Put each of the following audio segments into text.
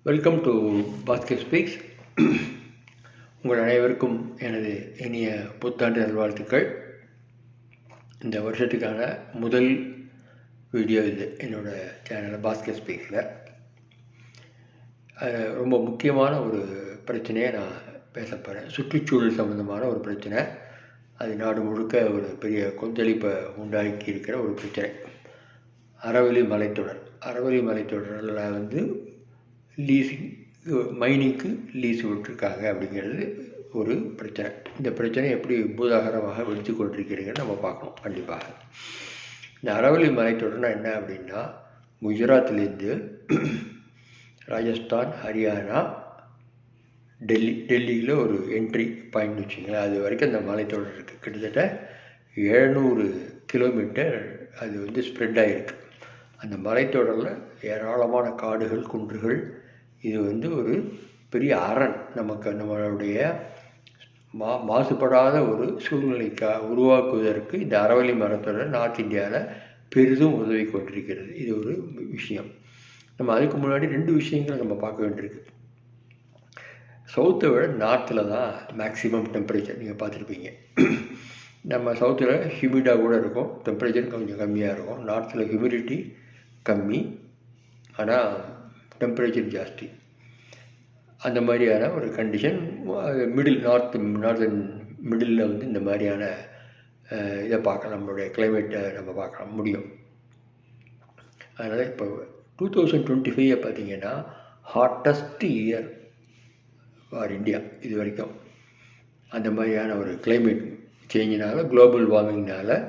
Welcome to basket speaks. உங்கள் அனைவருக்கும் எனது இனிய புத்தாண்டு நல்வாழ்த்துக்கள். இந்த வருஷத்துக்கான முதல் வீடியோ இது என்னோடய சேனலில் பாஸ்கெட் ஸ்பீக்ஸில். ரொம்ப முக்கியமான ஒரு பிரச்சனையை நான் பேச போகிறேன். சுற்றுச்சூழல் சம்மந்தமான ஒரு பிரச்சனை. அது நாடு முழுக்க ஒரு பெரிய கொந்தளிப்பை உண்டாக்கி இருக்கிற ஒரு பிரச்சனை. அரவல்லி மலைத்தொடர். அரவல்லி மலைத்தொடரில் லீஸிங் மைனிங்க்கு லீஸ் விட்டுருக்காங்க அப்படிங்கிறது ஒரு பிரச்சனை. இந்த பிரச்சனை எப்படி பூதாகரமாக வெடித்து கொண்டிருக்கிறீங்கன்னு நம்ம பார்க்கணும். கண்டிப்பாக இந்த அரவல்லி மலைத்தொடர்னா என்ன அப்படின்னா, குஜராத்லேருந்து ராஜஸ்தான், ஹரியானா, டெல்லியில் ஒரு என்ட்ரி பாயிண்ட் வச்சுங்களேன், அது வரைக்கும் அந்த மலைத்தொடர் இருக்குது. கிட்டத்தட்ட 700 கிலோமீட்டர் அது ஸ்ப்ரெட் ஆகிருக்கு. அந்த மலைத்தொடரில் ஏராளமான காடுகள், குன்றுகள். இது ஒரு பெரிய அரண். நம்மளுடைய மாசுபடாத ஒரு உருவாக்குவதற்கு இந்த அரவல்லி மலைத்தொடர் நார்த் இந்தியாவில் பெரிதும் உதவி கொண்டிருக்கிறது. இது ஒரு விஷயம். நம்ம அதுக்கு முன்னாடி 2 விஷயங்களை நம்ம பார்க்க வேண்டியிருக்கு. சவுத்தை விட நார்த்தில் தான் மேக்ஸிமம் டெம்பரேச்சர். நீங்கள் பார்த்துருப்பீங்க. நம்ம சவுத்தில் ஹியூமிடாக கூட இருக்கும், டெம்பரேச்சர் கொஞ்சம் கம்மியாக இருக்கும். நார்த்தில் ஹியூமிடிட்டி கம்மி, ஆனால் டெம்பரேச்சர் ஜாஸ்தி. அந்த மாதிரியான ஒரு கண்டிஷன் நார்த்தன் மிடில் இந்த மாதிரியான இதை பார்க்கலாம். நம்மளுடைய கிளைமேட்டை நம்ம பார்க்கலாம் முடியும். அதனால் இப்போ 2025 பார்த்தீங்கன்னா ஹாட்டஸ்ட் இயர் ஃபார் இந்தியா இது வரைக்கும். அந்த மாதிரியான ஒரு கிளைமேட் சேஞ்சினால, குளோபல் வார்மிங்னால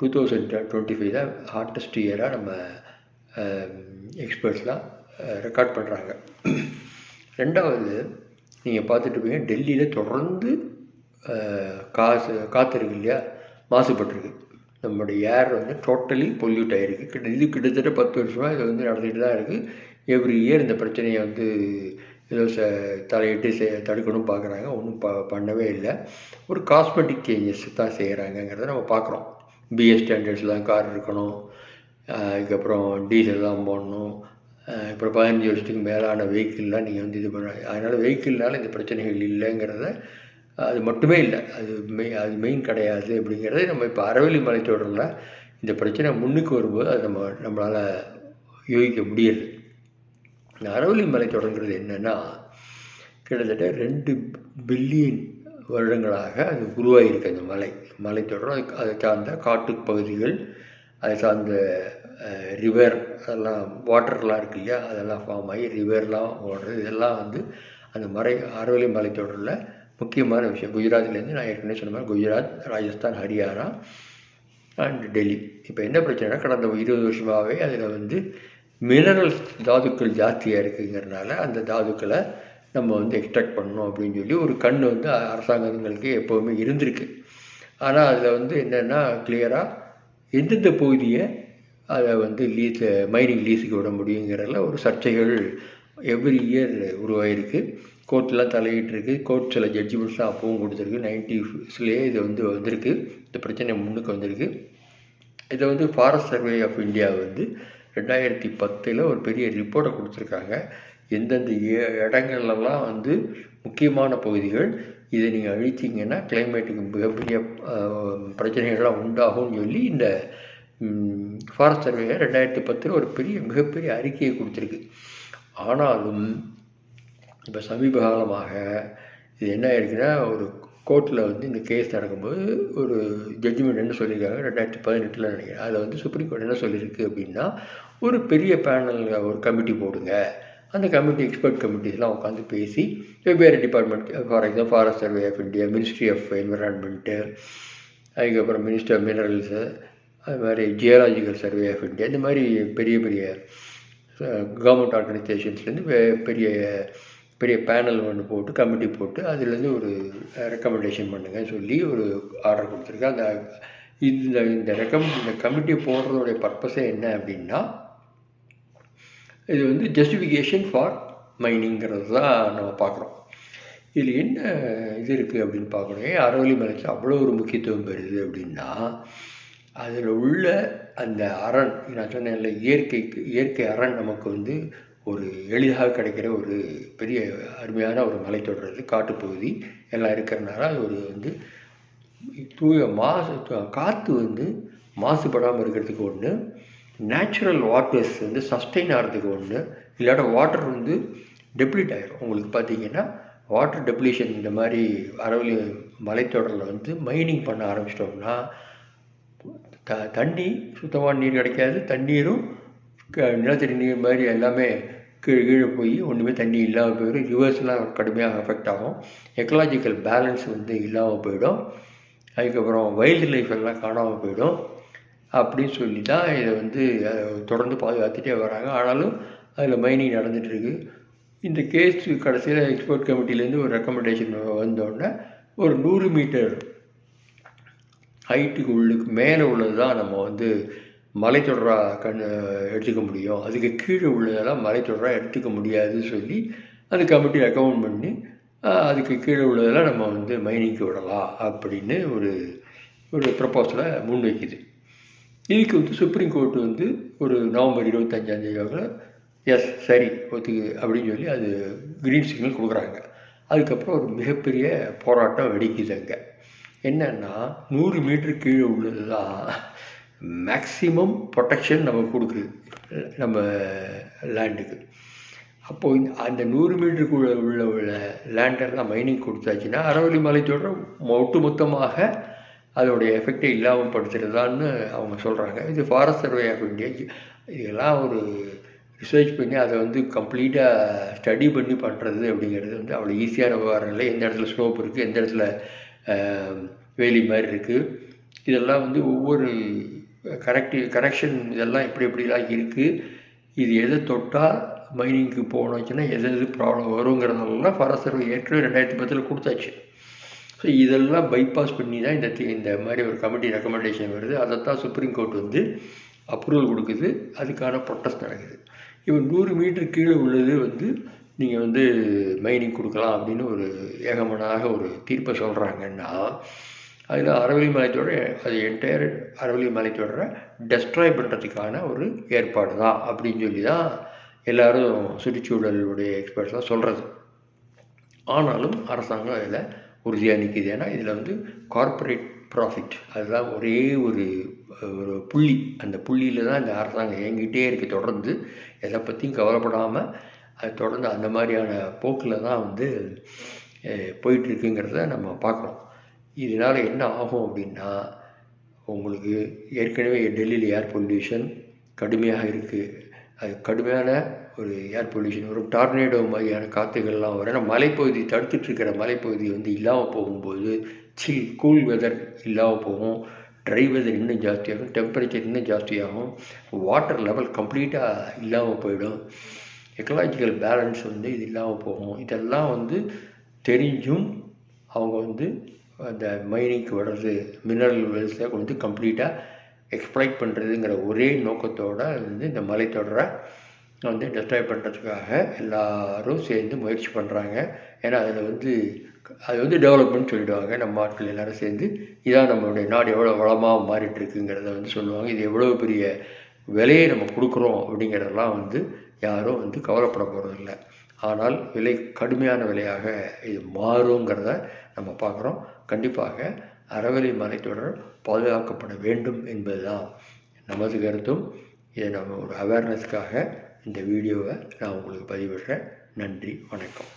2025 தான் ஹாட்டஸ்ட் இயராக நம்ம எக்ஸ்பர்ட்ஸ்லாம் ரெக்கார்ட் பண்ணுறாங்க. ரெண்டாவது, நீங்கள் பார்த்துட்டு இருப்பீங்க, டெல்லியில் தொடர்ந்து காற்று இருக்கு இல்லையா, மாசுபட்டுருக்கு. நம்மளுடைய ஏர் டோட்டலி பொல்யூட் ஆகிருக்கு. இது கிட்டத்தட்ட 10 வருஷமாக இது நடந்துகிட்டு தான் இருக்குது. எவ்ரி இயர் இந்த பிரச்சனையை ஏதோ தலையிட்டு தடுக்கணும் பார்க்குறாங்க. ஒன்றும் பண்ணவே இல்லை. ஒரு காஸ்மெட்டிக் சேஞ்சஸ் தான் செய்கிறாங்கங்கிறத நம்ம பார்க்குறோம். பிஎஸ் ஸ்டாண்டர்ட்ஸ்லாம் கார் இருக்கணும், அதுக்கப்புறம் டீசல்லாம் போடணும், அப்புறம் 15 வருஷத்துக்கு மேலான வெஹிக்கிள்லாம் நீங்கள் இது பண்ண. அதனால் வெஹிக்கிள்னால இந்த பிரச்சனைகள் இல்லைங்கிறத, அது மட்டுமே இல்லை, அது மெயின் கிடையாது அப்படிங்கிறத நம்ம இப்போ அரவல்லி மலைத்தொடரில் இந்த பிரச்சனை முன்னுக்கு வரும்போது அது நம்மளால் யோகிக்க முடியலை. இந்த அரவல்லி மலைத்தொடர்ங்கிறது என்னென்னா, கிட்டத்தட்ட 2 பில்லியன் வருடங்களாக அது உருவாகியிருக்கு. அந்த மலைத்தொடர், அதை சார்ந்த காட்டு பகுதிகள், அதை சார்ந்த ரிவர், அதெல்லாம் வாட்டர்லாம் இருக்கு இல்லையா, அதெல்லாம் ஃபார்ம் ஆகி ரிவர்லாம் ஓடுறது. இதெல்லாம் அந்த அரவல்லி மலைத்தொடரில் முக்கியமான விஷயம். குஜராத்லேருந்து நான் ஏற்கனவே சொன்ன மாதிரி குஜராத், ராஜஸ்தான், ஹரியானா அண்ட் டெல்லி. இப்போ என்ன பிரச்சனைனா, கடந்த 20 வருஷமாகவே அதில் மினரல்ஸ், தாதுக்கள் ஜாஸ்தியாக இருக்குங்கிறதுனால அந்த தாதுக்களை நம்ம எக்ஸ்ட்ராக்ட் பண்ணணும் அப்படின்னு சொல்லி ஒரு கண் அரசாங்கங்களுக்கு எப்போவுமே இருந்திருக்கு. ஆனால் அதில் என்னென்னா, கிளியராக எந்தெந்த பகுதியை அதை மைனிங் லீஸுக்கு விட முடியுங்கிறதுல ஒரு சர்ச்சைகள் எவ்ரி இயர் உருவாகிருக்கு. கோர்ட்லாம் தலையிட்டுருக்கு. கோர்ட் சில ஜட்ஜ்மெண்ட்ஸ்லாம் அப்பவும் கொடுத்துருக்கு. 90ஸ்லேயே இது வந்திருக்கு. இந்த பிரச்சனை முன்னுக்கு வந்திருக்கு. இதை ஃபாரஸ்ட் சர்வே ஆஃப் இந்தியா 2010 ஒரு பெரிய ரிப்போர்ட்டை கொடுத்துருக்காங்க. எந்தெந்த இடங்கள்லாம் முக்கியமான பகுதிகள், இதை நீங்கள் அழிச்சிங்கன்னா கிளைமேட்டுக்கு மிகப்பெரிய பிரச்சனைகள்லாம் உண்டாகும்னு சொல்லி இந்த ஃபாரஸ்ட் சர்வே 2010 ஒரு மிகப்பெரிய அறிக்கையை கொடுத்துருக்கு. ஆனாலும் இப்போ சமீப காலமாக இது என்ன ஆயிருக்குன்னா, ஒரு கோர்ட்டில் இந்த கேஸ் நடக்கும்போது ஒரு ஜட்ஜ்மெண்ட் என்ன சொல்லியிருக்காங்க, 2018 நினைக்கிறேன். அதில் சுப்ரீம் கோர்ட் என்ன சொல்லியிருக்கு அப்படின்னா, ஒரு பெரிய பேனல், ஒரு கமிட்டி போடுங்க. அந்த கமிட்டி, எக்ஸ்பர்ட் கமிட்டிஸ்லாம் உட்காந்து பேசி வெவ்வேறு department, for example forest survey of India, ministry of environment, அதுக்கப்புறம் மினிஸ்டர் ஆஃப் மினரல்ஸு, அது மாதிரி ஜியாலஜிக்கல் சர்வே ஆஃப் இந்தியா, இந்த மாதிரி பெரிய பெரிய கவர்மெண்ட் ஆர்கனைசேஷன்ஸ்லேருந்து பெரிய பெரிய பேனல் போட்டு, கமிட்டி போட்டு, அதுலேருந்து ஒரு ரெக்கமெண்டேஷன் பண்ணுங்கன்னு சொல்லி ஒரு ஆர்டர் கொடுத்துருக்கு. அந்த இந்த கமிட்டி போடுறதோடைய பர்பஸே என்ன அப்படின்னா, இது ஜஸ்டிஃபிகேஷன் ஃபார் மைனிங்கிறது தான் நம்ம பார்க்குறோம். இதில் என்ன இது இருக்குது அப்படின்னு பார்க்கணும். ஏன் அரவல்லி மலைக்கு அவ்வளோ ஒரு முக்கியத்துவம் பெறுது அப்படின்னா, அதில் உள்ள அந்த அரண், நான் சொன்னேன்ல, இயற்கை அரண் நமக்கு ஒரு எளிதாக கிடைக்கிற ஒரு பெரிய அருமையான ஒரு மலைத்தொடர் அது. காட்டுப்பகுதி எல்லாம் இருக்கிறனால அது ஒரு வந்து தூய காற்று வந்து மாசுபடாமல் இருக்கிறதுக்கு ஒன்று, நேச்சுரல் வாட்டர்ஸ் வந்து சஸ்டெயின் ஆகிறதுக்கு ஒன்று, இல்லாட்ட வாட்டர் வந்து டெப்ளீட் ஆகிரும். உங்களுக்கு பார்த்தீங்கன்னா வாட்டர் டெப்ளீஷன் இந்த மாதிரி அரவலி மலைத்தொடரில் வந்து மைனிங் பண்ண ஆரம்பிச்சிட்டோம்னா தண்ணி சுத்தமான நீர் கிடைக்காது, தண்ணீரும் நிலத்தடி நீர் மாதிரி எல்லாமே கீழே போய் ஒன்றுமே தண்ணி இல்லாமல் போயிடும், ரிவர்ஸ்லாம் கடுமையாக அஃபெக்ட் ஆகும், எக்கலாஜிக்கல் பேலன்ஸ் வந்து இல்லாமல் போயிடும், அதுக்கப்புறம் வைல்டு லைஃப் எல்லாம் காணாமல் போயிடும். அப்படின்னு சொல்லி தான் இதை வந்து தொடர்ந்து பாதுகாத்துட்டே வராங்க. ஆனாலும் அதில் மைனிங் நடந்துகிட்ருக்கு. இந்த கேஸ் கடைசியில் எக்ஸ்போர்ட் கமிட்டிலேருந்து ஒரு ரெக்கமெண்டேஷன் வந்தோடனே ஒரு 100 மீட்டர் ஹைட்டுக்கு உள்ளுக்கு மேலே உள்ளது தான் நம்ம வந்து மலைத்தொடராக எடுத்துக்க முடியும், அதுக்கு கீழே உள்ளதெல்லாம் மலைத்தொடராக எடுத்துக்க முடியாதுன்னு சொல்லி அந்த கமிட்டி ரெக்கமெண்ட் பண்ணி அதுக்கு கீழே உள்ளதெல்லாம் நம்ம வந்து மைனிங்க்கு விடலாம் அப்படின்னு ஒரு ப்ரப்போசலை முன்வைக்குது. இதுக்கு வந்து சுப்ரீம் கோர்ட் வந்து ஒரு நவம்பர் 25 எஸ் சரி ஒத்துக்கு அப்படின்னு சொல்லி அது க்ரீன் சிக்னல் கொடுக்குறாங்க. அதுக்கப்புறம் ஒரு மிகப்பெரிய போராட்டம் வெடிக்குது. அங்கே என்னன்னா 100 மீட்டர் கீழே உள்ளது தான் மேக்சிமம் ப்ரொடெக்ஷன் நமக்கு கொடுக்குது நம்ம லேண்டுக்கு. அப்போது அந்த 100 மீட்டருக்குள்ள உள்ள லேண்டெல்லாம் மைனிங் கொடுத்தாச்சுன்னா அரவலி மலைத்தொடர் ஒட்டுமொத்தமாக அதோடைய எஃபெக்டை இல்லாமல் படுத்துறதான்னு அவங்க சொல்கிறாங்க. இது ஃபாரஸ்ட் சர்வே ஆஃப் இந்தியா இதெல்லாம் ஒரு ரிசர்ச் பண்ணி அதை வந்து கம்ப்ளீட்டாக ஸ்டடி பண்ணி பண்ணுறது அப்படிங்கிறது வந்து அவ்வளோ ஈஸியான விவகாரம் இல்லை. எந்த இடத்துல ஸ்லோப் இருக்குது, எந்த இடத்துல வேலி மாதிரி இருக்குது, இதெல்லாம் வந்து ஒவ்வொரு கரெக்ஷன் இதெல்லாம் எப்படிலாம் இருக்குது, இது எதை தொட்டால் மைனிங்க்கு போனோச்சுன்னா எது ப்ராப்ளம் வருங்கிறதெல்லாம் ஃபாரஸ்ட் சர்வே ஏற்கனவே 2010 கொடுத்தாச்சு. ஸோ இதெல்லாம் பைபாஸ் பண்ணி தான் இந்த மாதிரி ஒரு கமிட்டி ரெக்கமெண்டேஷன் வருது. அதைத்தான் சுப்ரீம் கோர்ட் வந்து அப்ரூவல் கொடுக்குது, அதுக்கான ப்ரொட்டஸ்ட் நடக்குது. இவன் 100 மீட்டர் கீழே உள்ளது வந்து நீங்கள் வந்து மைனிங் கொடுக்கலாம் அப்படின்னு ஒரு ஏகமனாக ஒரு தீர்ப்பை சொல்கிறாங்கன்னா அதில் அரவலி மலைத்தொடர் அது என்டையர் அரவலி மலைத்தொடரை டெஸ்ட்ராய் பண்ணுறதுக்கான ஒரு ஏற்பாடு தான் அப்படின்னு சொல்லி தான் எல்லோரும் சுற்றுச்சூழலுடைய எக்ஸ்பர்ட்ஸ்லாம் சொல்கிறது. ஆனாலும் அரசாங்கம் அதில் உறுதியாக நிற்கிது. ஏன்னா இதில் வந்து கார்ப்பரேட் ப்ராஃபிட் அதுதான் ஒரே ஒரு புள்ளி. அந்த புள்ளியில் தான் இந்த அரசாங்கம் இயங்கிட்டே இருக்குது. தொடர்ந்து எதை பற்றியும் கவலைப்படாமல் அது தொடர்ந்து அந்த மாதிரியான போக்கில் தான் வந்து போயிட்டுருக்குங்கிறத நம்ம பார்க்குறோம். இதனால் என்ன ஆகும் அப்படின்னா உங்களுக்கு ஏற்கனவே டெல்லியில் ஏர் பொல்யூஷன் கடுமையாக இருக்குது. அது கடுமையான ஒரு ஏர் பொல்யூஷன் ஒரு டார்னேடோ மாதிரியான காற்றுகள்லாம் வரும். ஏன்னா மலைப்பகுதி தடுத்துட்ருக்கிற மலைப்பகுதி வந்து இல்லாமல் போகும்போது கூல் வெதர் இல்லாமல் போகும், ட்ரை வெதர் இன்னும் ஜாஸ்தியாகும், டெம்பரேச்சர் இன்னும் ஜாஸ்தியாகும், வாட்டர் லெவல் கம்ப்ளீட்டாக இல்லாமல் போயிடும், எக்கலாஜிக்கல் பேலன்ஸ் வந்து இது இல்லாமல் போகும். இதெல்லாம் வந்து தெரிஞ்சும் அவங்க வந்து அந்த மைனிங்க்கு வர்றது மினரல் வெல்ஸை வந்து கம்ப்ளீட்டாக எக்ஸ்ப்ளாய்ட் பண்ணுறதுங்கிற ஒரே நோக்கத்தோடு வந்து இந்த மலைத்தொடரை வந்து டெஸ்ட்ராய் பண்ணுறதுக்காக எல்லோரும் சேர்ந்து முயற்சி பண்ணுறாங்க. ஏன்னா அதில் வந்து அது வந்து டெவலப்மெண்ட் சொல்லிவிடுவாங்க. நம்ம ஆட்கள் எல்லோரும் சேர்ந்து இதான் நம்மளுடைய நாடு எவ்வளோ வளமாக மாறிட்டுருக்குங்கிறத வந்து சொல்லுவாங்க. இது எவ்வளோ பெரிய விலையை நம்ம கொடுக்குறோம் அப்படிங்கிறதெல்லாம் வந்து யாரும் வந்து கவலைப்பட போகிறதில்ல. ஆனால் விலை கடுமையான விலையாக இது மாறுங்கிறத நம்ம பார்க்குறோம். கண்டிப்பாக அரவலி மலைத்தொடர் பாதுகாக்கப்பட வேண்டும் என்பது தான் நமது கருத்தும். இதை நம்ம ஒரு அவேர்னஸ்க்காக இந்த வீடியோவை நான் உங்களுக்கு பதிவிடுறேன். நன்றி, வணக்கம்.